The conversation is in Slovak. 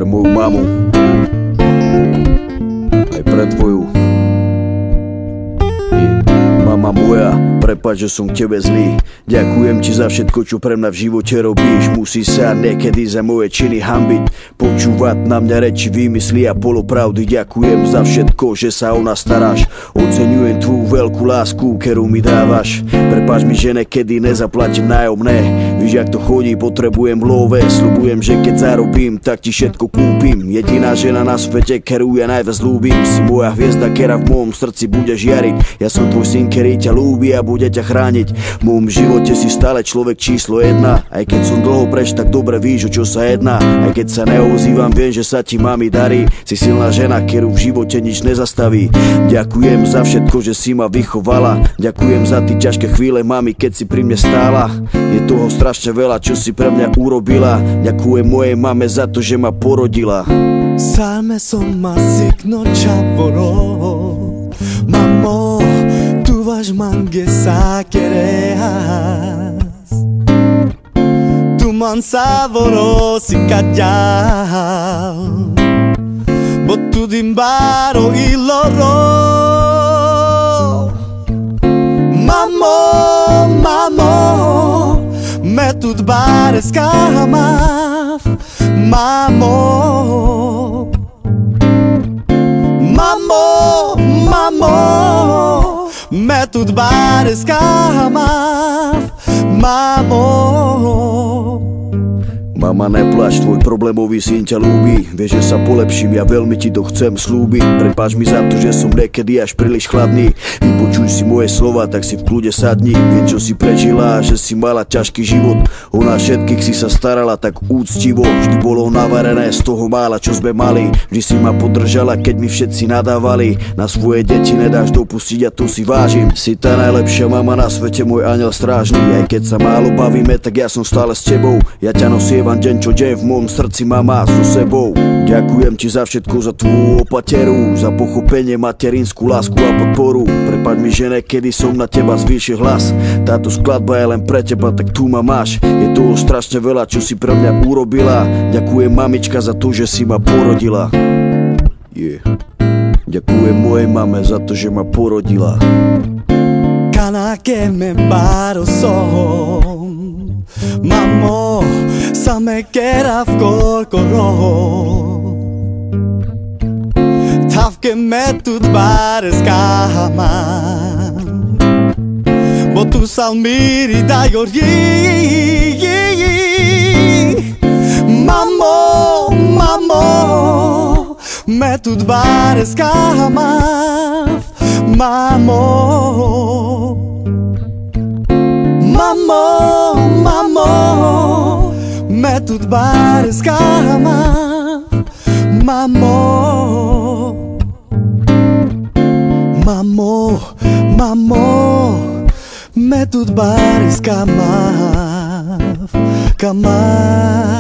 Pre moju mamu, aj pre tvoju. Mama moja, prepáč, že som k tebe zlý. Ďakujem ti za všetko, čo pre mňa v živote robíš. Musí sa niekedy za moje činy hanbiť, počúvať na mňa reči, výmysly a polopravdy. Ďakujem za všetko, že sa o nás staráš. Oceňujem tvoju veľkú lásku, ktorú mi dávaš. Prepáč mi, že niekedy nezaplatím nájomné. Víš, jak to chodí, potrebujem love. Sľubujem, že keď zarobím, tak ti všetko kúpim. Jediná žena na svete, ktorú ja najviac ľúbim. Si moja hviezda, ktorá v mojom srdci bude žiariť. Ja som tvoj syn, ktorý ťa ľúbi a bude ťa chrániť. V mojom živote si stále človek číslo 1. Aj keď som dlho preč, tak dobre víš, o čo sa jedná. Aj keď sa neozývam, viem, že sa ti mami darí. Si silná žena, ktorú v živote nič nezastaví. Ďakujem za všetko, že si ma vychovala. Ďakujem za tie ťažké chvíle, mami, keď si pri mne stála. Je toho strašne veľa, čo si pre mňa urobila. Ďakujem mojej mame za to, že ma porodila. 삶에 손맛익노 잡으러 Mamo, tu vas manguesa quereas Tu man saboroso e callao Botu dimbaro e loro Mamo, mamo Metud bares kamaf Mamo Mamo, mamo Metud bares kamaf Mamo Mama, nepláč, tvoj problémový syn ťa ľúbi. Vieš, že sa polepším, ja veľmi ti to chcem slúbiť. Prepáč mi za to, že som niekedy až príliš chladný. Vypočuj si moje slova, tak si v kľude sadni. Viem, čo si prežila, že si mala ťažký život. O nás všetkých si sa starala tak úctivo. Vždy bolo navarené z toho mála, čo sme mali. Vždy si ma podržala, keď mi všetci nadávali. Na svoje deti nedáš dopustiť a to si vážim. Si tá najlepšia mama na svete, môj anjel strážny. Aj keď sa málo bavíme, tak ja som stále s tebou. Ja ťa nosievam deň čo deň v mojom srdci, mama, so sebou. Ďakujem ti za všetko, za tvoju opateru, za pochopenie, materinskú lásku a podporu. Prepáč mi, že niekedy som na teba zvýšil hlas. Táto skladba je len pre teba, tak tu ma máš. Je toho strašne veľa, čo si pre mňa urobila. Ďakujem mamička za to, že si ma porodila. Ďakujem mojej mame za to, že ma porodila. Kana que me paro son Mamo, sa me queda v korkoro Tavke me tud bares kaman Bo tu salmiri da jorgi Mamo, mamo Me tud bares kaman Mamo Mamo, mamo Metud bares kamaf Mamo Mamo, mamo Metud bares kamaf Kamaf